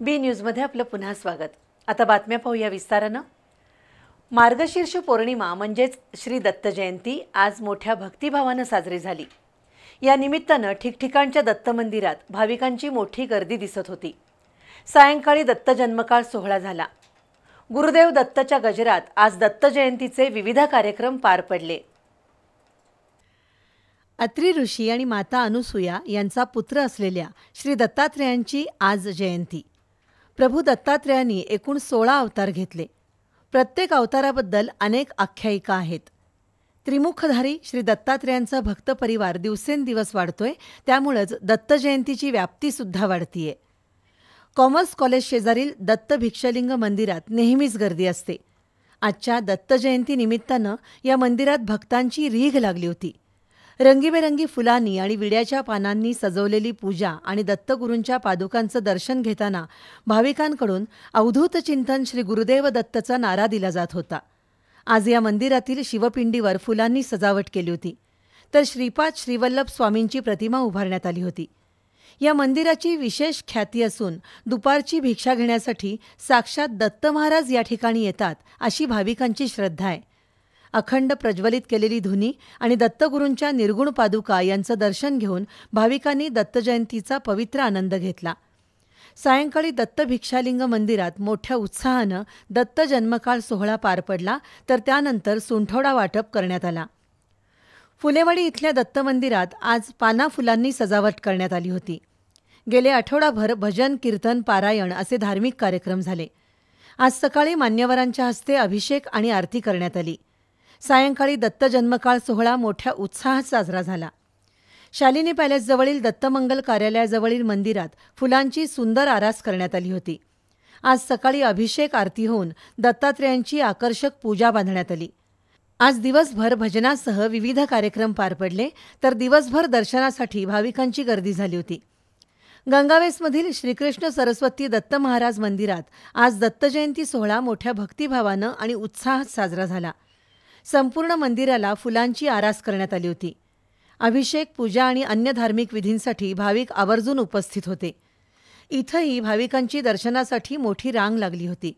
बी न्यूजमध्ये आपलं पुन्हा स्वागत। आता बातम्या पाहूया विस्तारानं। मार्गशीर्ष पौर्णिमा म्हणजेच श्री दत्त जयंती आज मोठ्या भक्तिभावानं साजरी झाली। या निमित्तानं ठिकठिकाणच्या दत्त मंदिरात भाविकांची मोठी गर्दी दिसत होती। सायंकाळी दत्त जन्मकाळ सोहळा झाला। गुरुदेव दत्तच्या गजरात आज दत्त जयंतीचे विविध कार्यक्रम पार पडले। अत्री ऋषी आणि माता अनुसूया यांचा पुत्र असलेल्या श्री दत्तात्रेयांची आज जयंती। प्रभू दत्तात्रेयांनी एकूण 16 अवतार घेतले। प्रत्येक अवताराबद्दल अनेक आख्यायिका आहेत। त्रिमुखधारी श्री दत्तात्रेयांचा भक्त परिवार दिवसेंदिवस वाढतोय, त्यामुळेच दत्त जयंतीची व्याप्तीसुद्धा वाढतीये। कॉमर्स कॉलेज शेजारील दत्त भिक्षलिंग मंदिरात नेहमीच गर्दी असते। आजच्या दत्त जयंती निमित्तानं या मंदिरात भक्तांची रीघ लागली होती। रंगीबेरंगी फुलांनी आणि विड्याच्या पानांनी सजवलेली पूजा आणि दत्तगुरूंच्या पादुकांचं दर्शन घेताना भाविकांकडून अवधूत चिंतन श्री गुरुदेव दत्तचा नारा दिला जात होता। आज या मंदिरातील शिवपिंडीवर फुलांनी सजावट केली होती, तर श्रीपाद श्रीवल्लभ स्वामींची प्रतिमा उभारण्यात आली होती। या मंदिराची विशेष ख्याती असून दुपारची भिक्षा घेण्यासाठी साक्षात दत्त महाराज या ठिकाणी येतात अशी भाविकांची श्रद्धा आहे। अखंड प्रज्वलित केलेली धुनी आणि दत्तगुरूंच्या निर्गुण पादुका यांचं दर्शन घेऊन भाविकांनी दत्त जयंतीचा पवित्र आनंद घेतला। सायंकाळी दत्त भिक्षालिंग मंदिरात मोठ्या उत्साहानं दत्त जन्मकाळ सोहळा पार पडला, तर त्यानंतर सुंठवडा वाटप करण्यात आला। फुलेवाडी इथल्या दत्त मंदिरात आज पाना फुलांनी सजावट करण्यात आली होती। गेले आठवडाभर भजन, कीर्तन, पारायण असे धार्मिक कार्यक्रम झाले। आज सकाळी मान्यवरांच्या हस्ते अभिषेक आणि आरती करण्यात आली। सायंकाळी दत्त जन्मकाळ सोहळा मोठ्या उत्साहात साजरा झाला। शालिनी पॅलेसजवळील दत्तमंगल कार्यालयाजवळील मंदिरात फुलांची सुंदर आरास करण्यात आली होती। आज सकाळी अभिषेक आरती होऊन दत्तात्रेयांची आकर्षक पूजा बांधण्यात आली। आज दिवसभर भजनासह विविध कार्यक्रम पार पडले, तर दिवसभर दर्शनासाठी भाविकांची गर्दी झाली होती। गंगावेसमधील श्रीकृष्ण सरस्वती दत्त महाराज मंदिरात आज दत्त जयंती सोहळा मोठ्या भक्तिभावानं आणि उत्साहात साजरा झाला। संपूर्ण मंदिराला फुलांची आरास करण्यात आली होती। अभिषेक, पूजा आणि अन्य धार्मिक विधींसाठी भाविक आवर्जून उपस्थित होते। इथंही भाविकांची दर्शनासाठी मोठी रांग लागली होती।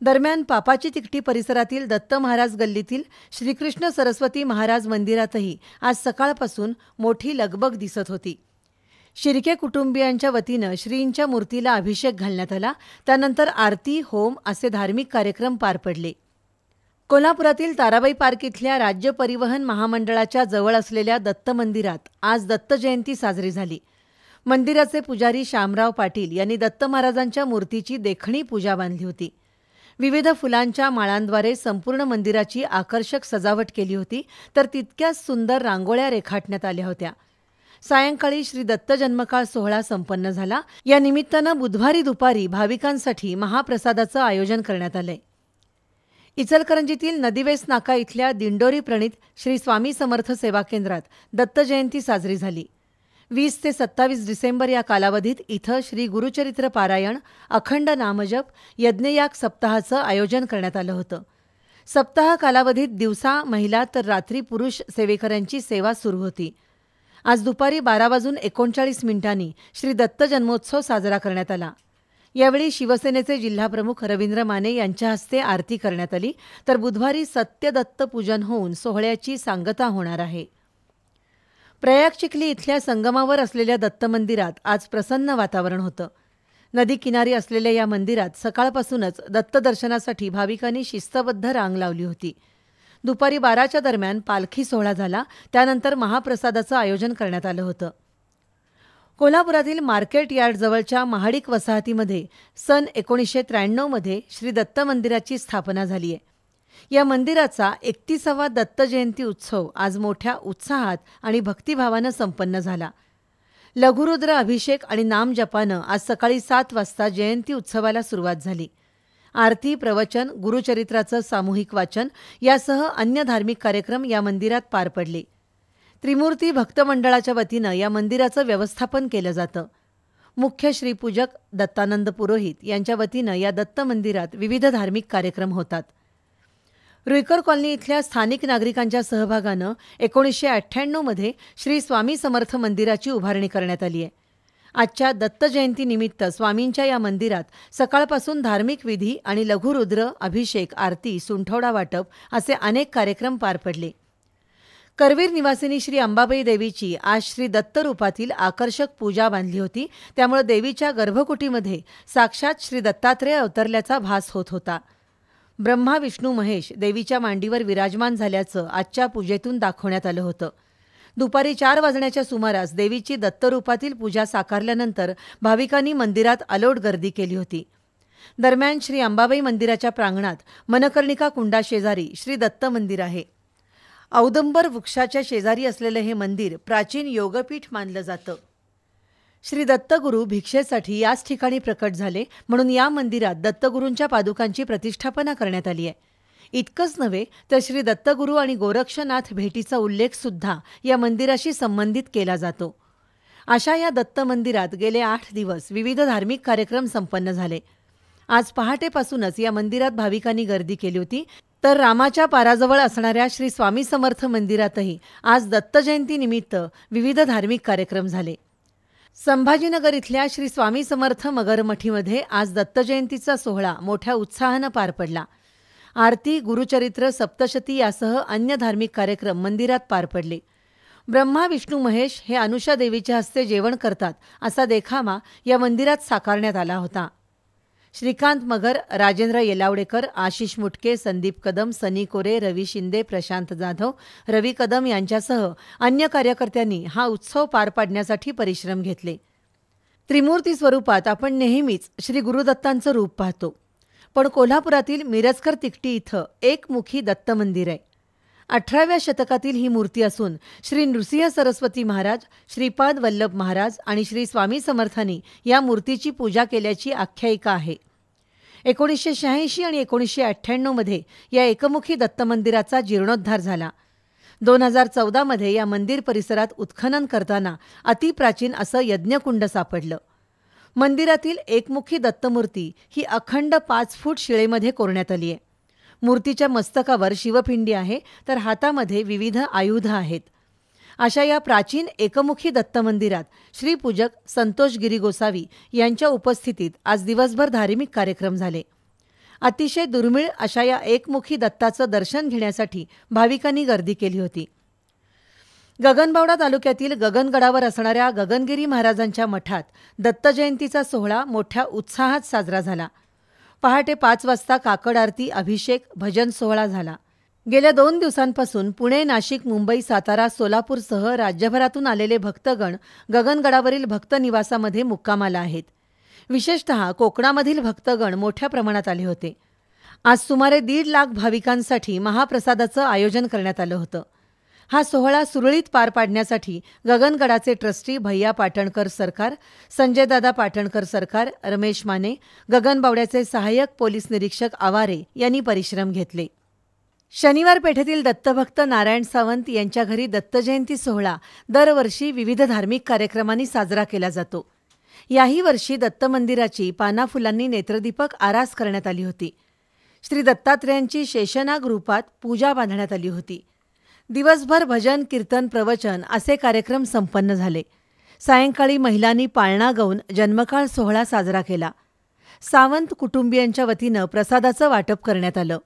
दरम्यान पापाची तिकटी परिसरातील दत्त महाराज गल्लीतील श्रीकृष्ण सरस्वती महाराज मंदिरातही आज सकाळपासून मोठी लगबग दिसत होती। शिर्के कुटुंबियांच्या वतीनं श्रींच्या मूर्तीला अभिषेक घालण्यात आला। त्यानंतर आरती, होम असे धार्मिक कार्यक्रम पार पडले। कोल्हापुरातील ताराबाई पार्क इथल्या राज्य परिवहन महामंडळाच्या जवळ असलेल्या दत्त मंदिरात आज दत्त जयंती साजरी झाली। मंदिराचे पुजारी शामराव पाटील यांनी दत्त महाराजांच्या मूर्तीची देखणी पूजा बांधली होती। विविध फुलांच्या माळांद्वारे संपूर्ण मंदिराची आकर्षक सजावट केली होती, तर तितक्याच सुंदर रांगोळ्या रेखाटण्यात आल्या होत्या। सायंकाळी श्री दत्त जन्मकाळ सोहळा संपन्न झाला। या निमित्तानं बुधवारी दुपारी भाविकांसाठी महाप्रसादाचं आयोजन करण्यात आलंय। इचलकरंजीतील नदीवेस नाका इथल्या दिंडोरी प्रणित श्री स्वामी समर्थ सेवा केंद्रात दत्त जयंती साजरी झाली। 20 ते 27 डिसेंबर या कालावधीत इथं श्री गुरुचरित्र पारायण, अखंड नामजप, यज्ञयाग सप्ताहाचं आयोजन करण्यात आलं होतं। सप्ताह कालावधीत दिवसा महिला तर रात्री पुरुष सेवेकऱ्यांची सेवा सुरू होती। आज दुपारी 12:39 श्री दत्त जन्मोत्सव साजरा करण्यात आला। यावेळी शिवसेनेचे जिल्हाप्रमुख रवींद्र माने यांच्या हस्ते आरती करण्यात आली, तर बुधवारी सत्यदत्त पूजन होऊन सोहळ्याची सांगता होणार आहे। प्रयाग चिखली इथल्या संगमावर असलेल्या दत्त मंदिरात आज प्रसन्न वातावरण होतं। नदी किनारी असलेल्या या मंदिरात सकाळपासूनच दत्त दर्शनासाठी भाविकांनी शिस्तबद्ध रांग लावली होती। दुपारी 12च्या दरम्यान पालखी सोहळा झाला। त्यानंतर महाप्रसादाचं आयोजन करण्यात आलं होतं। कोल्हापुरातील मार्केट यार्डजवळच्या महाडिक वसाहतीमध्ये सन 1993 श्री दत्त मंदिराची स्थापना झाली आहे। या मंदिराचा 31वा दत्त जयंती उत्सव आज मोठ्या उत्साहात आणि भक्तिभावानं संपन्न झाला। लघुरुद्र अभिषेक आणि नामजपानं आज सकाळी 7 वाजता जयंती उत्सवाला सुरुवात झाली। आरती, प्रवचन, गुरुचरित्राचं सामूहिक वाचन यासह अन्य धार्मिक कार्यक्रम या मंदिरात पार पडले। त्रिमूर्ती भक्त मंडळाच्या वतीनं या मंदिराचं व्यवस्थापन केलं जातं। मुख्य श्रीपूजक दत्तानंद पुरोहित यांच्या वतीनं या दत्त मंदिरात विविध धार्मिक कार्यक्रम होतात। रुईकर कॉलनी इथल्या स्थानिक नागरिकांच्या सहभागानं 1998 मध्ये श्री स्वामी समर्थ मंदिराची उभारणी करण्यात आली आहे। आजच्या दत्त जयंतीनिमित्त स्वामींच्या या मंदिरात सकाळपासून धार्मिक विधी आणि लघुरुद्र, अभिषेक, आरती, सुंठवडा वाटप असे अनेक कार्यक्रम पार पडले. करवीर निवासिनी श्री अंबाबाई देवीची आज श्री दत्त रूपातील आकर्षक पूजा बांधली होती. त्यामुळे देवीच्या गर्भकुटीमध्ये साक्षात श्री दत्तात्रेय अवतरल्याचा भास होत होता. ब्रह्मा, विष्णू, महेश देवीच्या मांडीवर विराजमान झाल्याचं आजच्या पूजेतून दाखवण्यात आलं होतं. दुपारी 4 वाजण्याच्या सुमारास देवीची दत्तरूपातील पूजा साकारल्यानंतर भाविकांनी मंदिरात अलोट गर्दी केली होती. दरम्यान श्री अंबाबाई मंदिराच्या प्रांगणात मनकर्णिका कुंडाशेजारी श्री दत्त मंदिर आहे. औदंबर वृक्षाच्या शेजारी असलेलं हे मंदिर प्राचीन योगपीठ मानलं जातं. श्री दत्तगुरू भिक्षेसाठी याच ठिकाणी प्रकट झाले म्हणून या मंदिरात दत्तगुरूंच्या पादुकांची प्रतिष्ठापना करण्यात आली आहे. इतकंच नव्हे तर श्री दत्तगुरू आणि गोरक्षनाथ भेटीचा उल्लेख सुद्धा या मंदिराशी संबंधित केला जातो. अशा या दत्त मंदिरात गेले 8 दिवस विविध धार्मिक कार्यक्रम संपन्न झाले. आज पहाटेपासूनच या मंदिरात भाविकांनी गर्दी केली होती. तर रामाच्या पाराजवळ असणाऱ्या श्री स्वामी समर्थ मंदिरातही आज दत्त जयंतीनिमित्त विविध धार्मिक कार्यक्रम झाले. संभाजीनगर इथल्या श्री स्वामी समर्थ मगरमठीमध्ये आज दत्त जयंतीचा सोहळा मोठ्या उत्साहानं पार पडला. आरती, गुरुचरित्र, सप्तशती यासह अन्य धार्मिक कार्यक्रम मंदिरात पार पडले. ब्रह्मा, विष्णू, महेश हे अनुषा देवीच्या हस्ते जेवण करतात असा देखावा या मंदिरात साकारण्यात आला होता. श्रीकांत मगर, राजेंद्र येलावडेकर, आशिष मुटके, संदीप कदम, सनी कोरे, रवी शिंदे, प्रशांत जाधव, रवी कदम यांच्यासह अन्य कार्यकर्त्यांनी हा उत्सव पार पाडण्यासाठी परिश्रम घेतले. त्रिमूर्ती स्वरूपात आपण नेहमीच श्री गुरुदत्तांचं रूप पाहतो. पण कोल्हापुरातील मिरजकर तिकटी इथं एकमुखी दत्त मंदिर आहे. 18व्या शतकातील ही मूर्ती असून श्री नृसिंह सरस्वती महाराज, श्रीपाद वल्लभ महाराज आणि श्री स्वामी समर्थांनी या मूर्तीची पूजा केल्याची आख्यायिका आहे. 1986 आणि 1998 मध्ये या एकमुखी दत्त मंदिराचा जीर्णोद्धार झाला. 2014 मध्ये या मंदिर परिसरात उत्खनन करताना अतिप्राचीन असं यज्ञकुंड सापडलं. मंदिरातील एकमुखी दत्तमूर्ती ही अखंड 5 फूट शिळेमध्ये कोरण्यात आली आहे. मूर्तीच्या मस्तकावर शिवपिंडी आहे तर हातामध्ये विविध आयुध आहेत. अशा या प्राचीन एकमुखी दत्त मंदिरात श्रीपूजक संतोष गिरी गोसावी यांच्या उपस्थितीत आज दिवसभर धार्मिक कार्यक्रम झाले. अतिशय दुर्मिळ अशा या एकमुखी दत्ताचं दर्शन घेण्यासाठी भाविकांनी गर्दी केली होती. गगनबावडा तालुक्यातील गगनगडावर असणाऱ्या गगनगिरी महाराजांच्या मठात दत्त जयंतीचा सोहळा मोठ्या उत्साहात साजरा झाला. पहाटे 5 वाजता काकड आरती, अभिषेक, भजन सोहळा झाला. गेल्या 2 दिवसांपासून पुणे, नाशिक, मुंबई, सातारा, सोलापूरसह राज्यभरातून आलेले भक्तगण गगनगडावरील भक्त निवासामध्ये मुक्कामाला आहेत. विशेषतः कोकणामधील भक्तगण मोठ्या प्रमाणात आले होते. आज सुमारे 1.5 लाख भाविकांसाठी महाप्रसादाचं आयोजन करण्यात आलं होतं. हा सोहळा सुरळीत पार पाडण्यासाठी गगनगडाचे ट्रस्टी भैया पाटणकर सरकार, संजयदादा पाटणकर सरकार, रमेश माने, गगनबावड्याचे सहाय्यक पोलीस निरीक्षक आवारे यांनी परिश्रम घेतले. शनिवार पेठेतील दत्तभक्त नारायण सावंत यांच्या घरी दत्त जयंती सोहळा दरवर्षी विविध धार्मिक कार्यक्रमांनी साजरा केला जातो. याही वर्षी दत्त मंदिराची पाना फुलांनी नेत्रदीपक आरास करण्यात आली होती. श्री दत्तात्रेयांची शेषनाग रूपात पूजा बांधण्यात आली होती. दिवसभर भजन, कीर्तन, प्रवचन असे कार्यक्रम संपन्न झाले. सायंकाळी महिलांनी पाळणा गाऊन जन्मकाळ सोहळा साजरा केला. सावंत कुटुंबियांच्या वतीनं प्रसादाचं वाटप करण्यात आलं.